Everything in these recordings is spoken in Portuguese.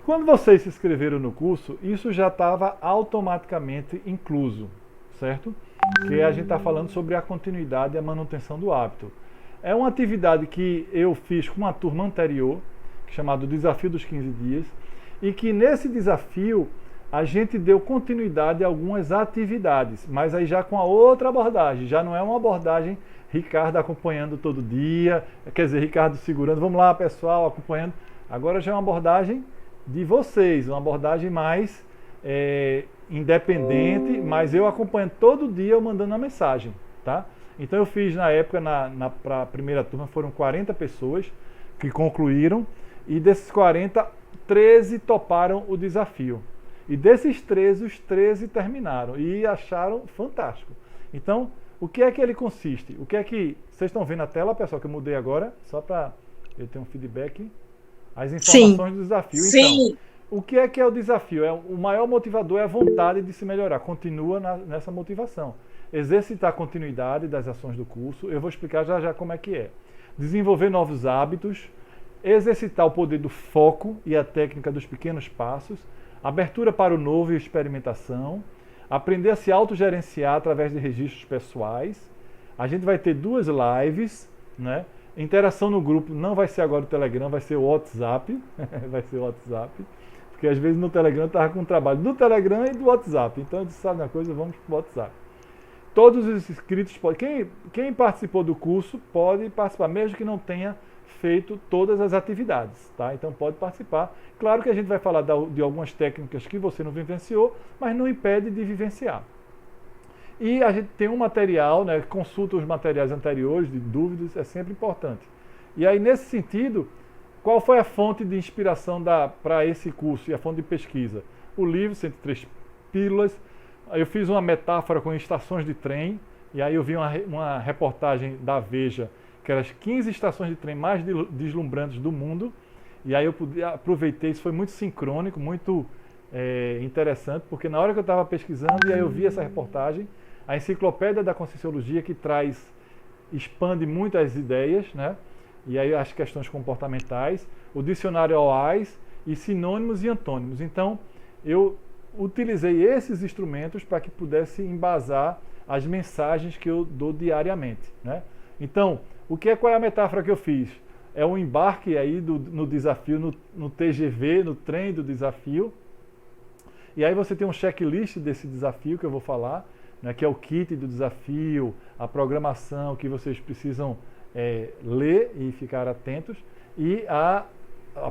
Quando vocês se inscreveram no curso, isso já estava automaticamente incluso, certo? Que a gente está falando sobre a continuidade e a manutenção do hábito. É uma atividade que eu fiz com uma turma anterior, chamado Desafio dos 15 Dias, e que nesse desafio a gente deu continuidade a algumas atividades, mas aí já com a outra abordagem, já não é uma abordagem Ricardo acompanhando todo dia, quer dizer, Ricardo segurando, vamos lá pessoal, acompanhando, agora já é uma abordagem de vocês, uma abordagem mais independente, mas eu acompanhando todo dia, eu mandando uma mensagem, tá? Então eu fiz na época, para a primeira turma, foram 40 pessoas que concluíram, e desses 40, 13 toparam o desafio. E desses 13, os 13 terminaram e acharam fantástico. Então, o que é que ele consiste? O que é que... Vocês estão vendo a tela, pessoal, que eu mudei agora, só para eu ter um feedback. As informações do desafio. Sim. Então, o que é o desafio? O maior motivador é a vontade de se melhorar. Continua nessa motivação. Exercitar a continuidade das ações do curso. Eu vou explicar já já como é que é. Desenvolver novos hábitos. Exercitar o poder do foco e a técnica dos pequenos passos. Abertura para o novo e experimentação. Aprender a se autogerenciar através de registros pessoais. A gente vai ter 2 lives, né? Interação no grupo não vai ser agora o Telegram, vai ser o WhatsApp. Vai ser o WhatsApp. Porque às vezes no Telegram eu estava com trabalho do Telegram e do WhatsApp. Então eu disse, sabe uma coisa, vamos para o WhatsApp. Todos os inscritos podem. Quem participou do curso pode participar, mesmo que não tenha feito todas as atividades, tá? Então pode participar. Claro que a gente vai falar de algumas técnicas que você não vivenciou, mas não impede de vivenciar. E a gente tem um material, né? Consulta os materiais anteriores, de dúvidas, é sempre importante. E aí, nesse sentido, qual foi a fonte de inspiração para esse curso e a fonte de pesquisa? O livro 103 Pílulas. Eu fiz uma metáfora com estações de trem, e aí eu vi uma reportagem da Veja, que eram as 15 estações de trem mais deslumbrantes do mundo, e aí eu aproveitei, isso foi muito sincrônico, muito interessante, porque na hora que eu estava pesquisando, e aí eu vi essa reportagem, a Enciclopédia da Conscienciologia, que expande muito as ideias, né? E aí as questões comportamentais, o dicionário OAS e sinônimos e antônimos. Então, eu utilizei esses instrumentos para que pudesse embasar as mensagens que eu dou diariamente, né? Então, qual é a metáfora que eu fiz? É um embarque aí no desafio, no TGV, no trem do desafio. E aí você tem um checklist desse desafio que eu vou falar, né, que é o kit do desafio, a programação que vocês precisam ler e ficar atentos, e a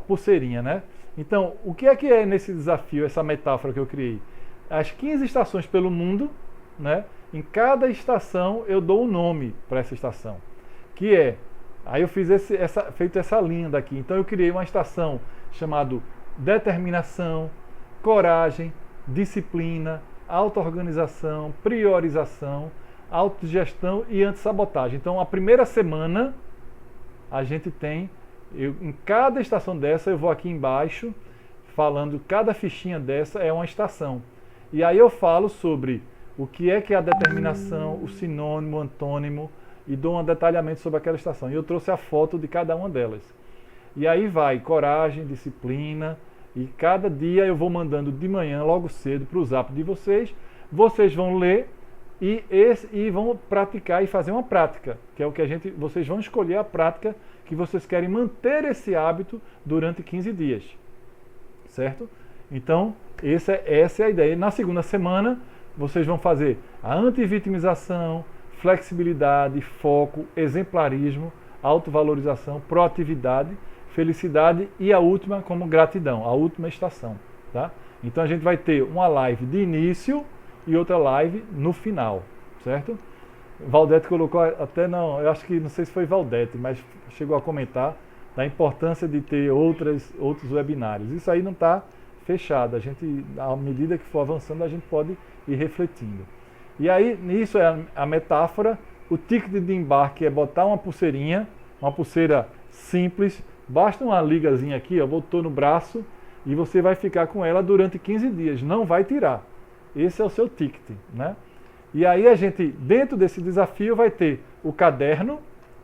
pulseirinha, né? Então, o que é nesse desafio, essa metáfora que eu criei? As 15 estações pelo mundo, né? Em cada estação eu dou um nome para essa estação, que aí eu fiz feito essa linha daqui. Então eu criei uma estação chamada determinação, coragem, disciplina, auto-organização, priorização, autogestão e antissabotagem. Então a primeira semana a gente tem, em cada estação dessa eu vou aqui embaixo falando, cada fichinha dessa é uma estação. E aí eu falo sobre o que é a determinação, o sinônimo, o antônimo, e dou um detalhamento sobre aquela estação. E eu trouxe a foto de cada uma delas. E aí vai coragem, disciplina, e cada dia eu vou mandando de manhã, logo cedo, para o zap de vocês. Vocês vão ler e vão praticar e fazer uma prática, que é o que vocês vão escolher a prática que vocês querem manter esse hábito durante 15 dias. Certo? Então, essa é a ideia. Na segunda semana, vocês vão fazer a antivitimização, flexibilidade, foco, exemplarismo, autovalorização, proatividade, felicidade e a última como gratidão, a última estação, tá? Então a gente vai ter uma live de início e outra live no final, certo? Valdete colocou eu acho que não sei se foi Valdete, mas chegou a comentar da importância de ter outros webinários. Isso aí não está fechado, à medida que for avançando, a gente pode ir refletindo. E aí, nisso é a metáfora, o ticket de embarque é botar uma pulseirinha, uma pulseira simples, basta uma ligazinha aqui, botou no braço, e você vai ficar com ela durante 15 dias, não vai tirar. Esse é o seu ticket, né? E aí a gente, dentro desse desafio, vai ter o caderno,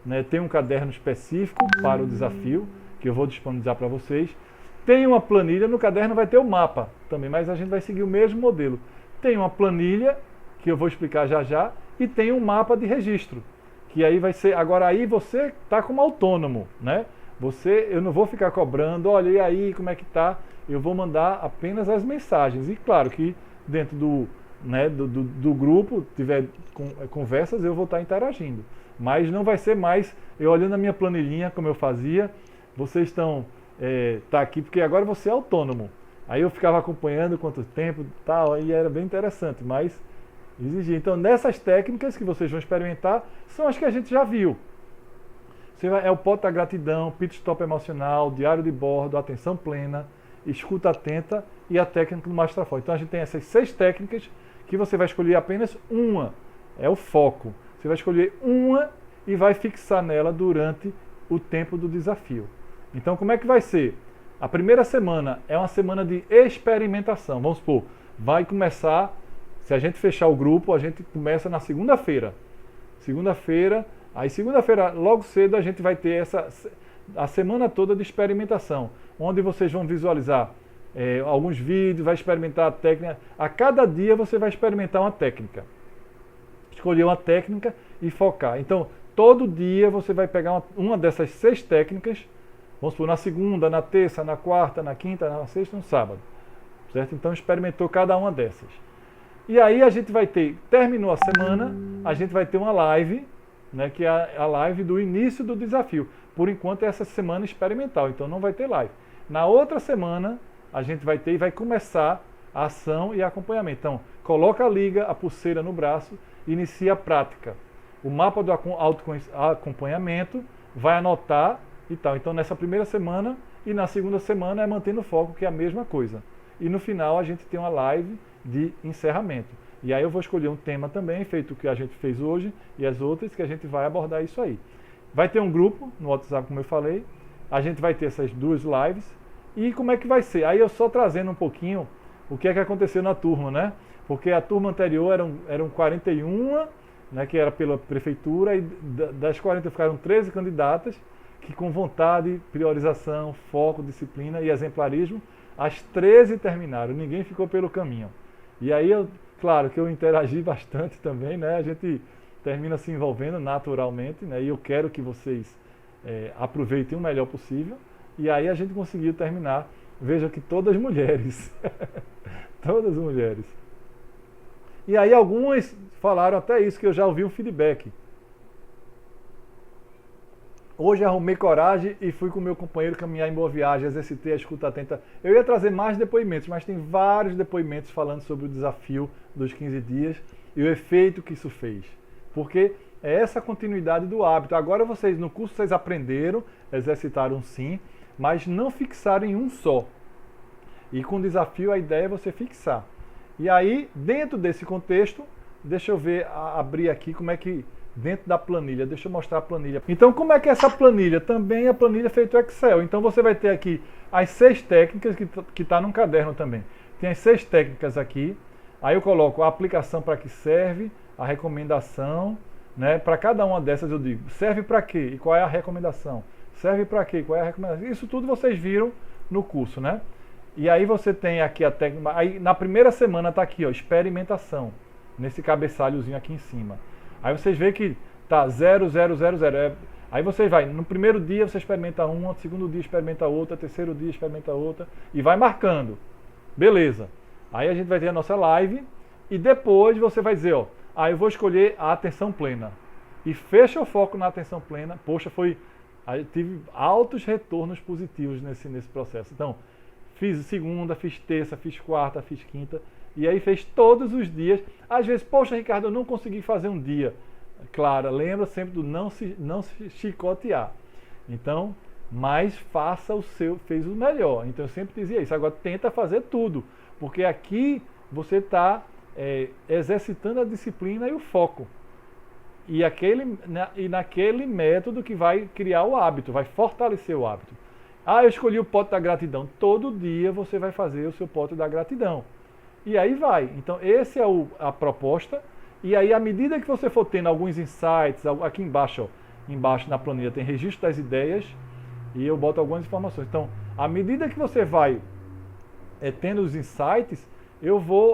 né? Tem um caderno específico para o desafio, que eu vou disponibilizar para vocês. Tem uma planilha, no caderno vai ter o mapa também, mas a gente vai seguir o mesmo modelo. Tem uma planilha, que eu vou explicar já já, e tem um mapa de registro, que aí vai ser, agora aí você está como autônomo, né? Eu não vou ficar cobrando, olha, e aí, como é que tá? Eu vou mandar apenas as mensagens. E claro que dentro do grupo, tiver conversas, eu vou estar interagindo. Mas não vai ser mais eu olhando a minha planilhinha, como eu fazia, vocês estão tá aqui, porque agora você é autônomo. Aí eu ficava acompanhando quanto tempo tal, e era bem interessante, mas exigia. Então, nessas técnicas que vocês vão experimentar, são as que a gente já viu. É o pote da gratidão, pit stop emocional, diário de bordo, atenção plena, escuta atenta e a técnica do Master Foco. Então a gente tem essas 6 técnicas que você vai escolher apenas uma, é o foco. Você vai escolher uma e vai fixar nela durante o tempo do desafio. Então como é que vai ser? A primeira semana é uma semana de experimentação. Vamos supor, vai começar, se a gente fechar o grupo, a gente começa na segunda-feira. Aí segunda-feira, logo cedo, a gente vai ter a semana toda de experimentação, onde vocês vão visualizar alguns vídeos, vai experimentar a técnica. A cada dia você vai experimentar uma técnica. Escolher uma técnica e focar. Então, todo dia você vai pegar uma dessas 6 técnicas, vamos supor, na segunda, na terça, na quarta, na quinta, na sexta e no sábado. Certo? Então, experimentou cada uma dessas. E aí a gente vai ter, terminou a semana, a gente vai ter uma live, né, que é a live do início do desafio. Por enquanto é essa semana experimental, então não vai ter live. Na outra semana a gente vai ter e vai começar a ação e acompanhamento. Então, coloca a liga, a pulseira no braço, inicia a prática. O mapa do acompanhamento vai anotar e tal. Então, nessa primeira semana e na segunda semana é mantendo o foco, que é a mesma coisa. E no final a gente tem uma live de encerramento. E aí eu vou escolher um tema também, feito o que a gente fez hoje, e as outras que a gente vai abordar isso aí. Vai ter um grupo no WhatsApp, como eu falei, a gente vai ter essas 2 lives, e como é que vai ser? Aí eu só trazendo um pouquinho o que é que aconteceu na turma, né? Porque a turma anterior eram 41, né, que era pela prefeitura, e das 40 ficaram 13 candidatas, que com vontade, priorização, foco, disciplina e exemplarismo, as 13 terminaram, ninguém ficou pelo caminho. E aí, claro que eu interagi bastante também, né? A gente termina se envolvendo naturalmente, né? E eu quero que vocês aproveitem o melhor possível. E aí a gente conseguiu terminar, veja que todas mulheres, todas mulheres. E aí algumas falaram até isso, que eu já ouvi um feedback. Hoje arrumei coragem e fui com meu companheiro caminhar em Boa Viagem, exercitei a escuta atenta. Eu ia trazer mais depoimentos, mas tem vários depoimentos falando sobre o desafio dos 15 dias e o efeito que isso fez. Porque é essa continuidade do hábito. Agora vocês, no curso vocês aprenderam, exercitaram sim, mas não fixaram em um só. E com o desafio a ideia é você fixar. E aí, dentro desse contexto, deixa eu ver, abrir aqui como é que... Dentro da planilha, deixa eu mostrar a planilha. Então, como é que é essa planilha? Também a planilha é feita Excel. Então, você vai ter aqui as 6 técnicas, que está num caderno também. Tem as 6 técnicas aqui. Aí eu coloco a aplicação para que serve, a recomendação, né? Para cada uma dessas eu digo, serve para quê? E qual é a recomendação? Serve para quê? Qual é a recomendação? Isso tudo vocês viram no curso, né? E aí você tem aqui a técnica. Aí na primeira semana está aqui, ó, experimentação, nesse cabeçalhozinho aqui em cima. Aí vocês veem que tá 0, 0, 0, 0. Aí você vai, no primeiro dia você experimenta uma, no segundo dia experimenta outra, terceiro dia experimenta outra e vai marcando. Beleza. Aí a gente vai ter a nossa live e depois você vai dizer, ó, eu vou escolher a atenção plena. E fecha o foco na atenção plena. Poxa, aí tive altos retornos positivos nesse processo. Então, fiz segunda, fiz terça, fiz quarta, fiz quinta. E aí fez todos os dias. Às vezes, poxa, Ricardo, eu não consegui fazer um dia. Claro, lembra sempre do não se chicotear. Então, mas faça fez o melhor. Então eu sempre dizia isso. Agora tenta fazer tudo. Porque aqui você está exercitando a disciplina e o foco. E naquele método que vai criar o hábito, vai fortalecer o hábito. Eu escolhi o pote da gratidão. Todo dia você vai fazer o seu pote da gratidão. E aí vai. Então, essa é a proposta. E aí, à medida que você for tendo alguns insights, aqui embaixo, ó, embaixo na planilha tem registro das ideias e eu boto algumas informações. Então, À medida que você vai tendo os insights,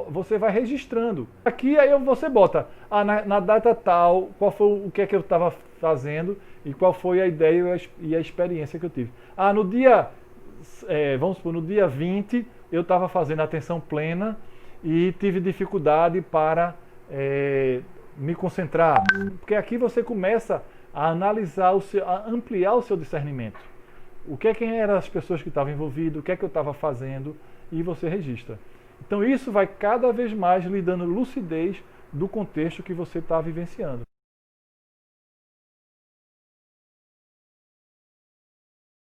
você vai registrando. Aqui aí você bota na data tal, qual foi o que é que eu estava fazendo e qual foi a ideia e a experiência que eu tive. No dia, vamos supor, no dia 20, eu estava fazendo atenção plena e tive dificuldade para me concentrar. Porque aqui você começa a analisar, a ampliar o seu discernimento. Quem eram as pessoas que estavam envolvidas, o que é que eu estava fazendo, e você registra. Então isso vai cada vez mais lhe dando lucidez do contexto que você está vivenciando.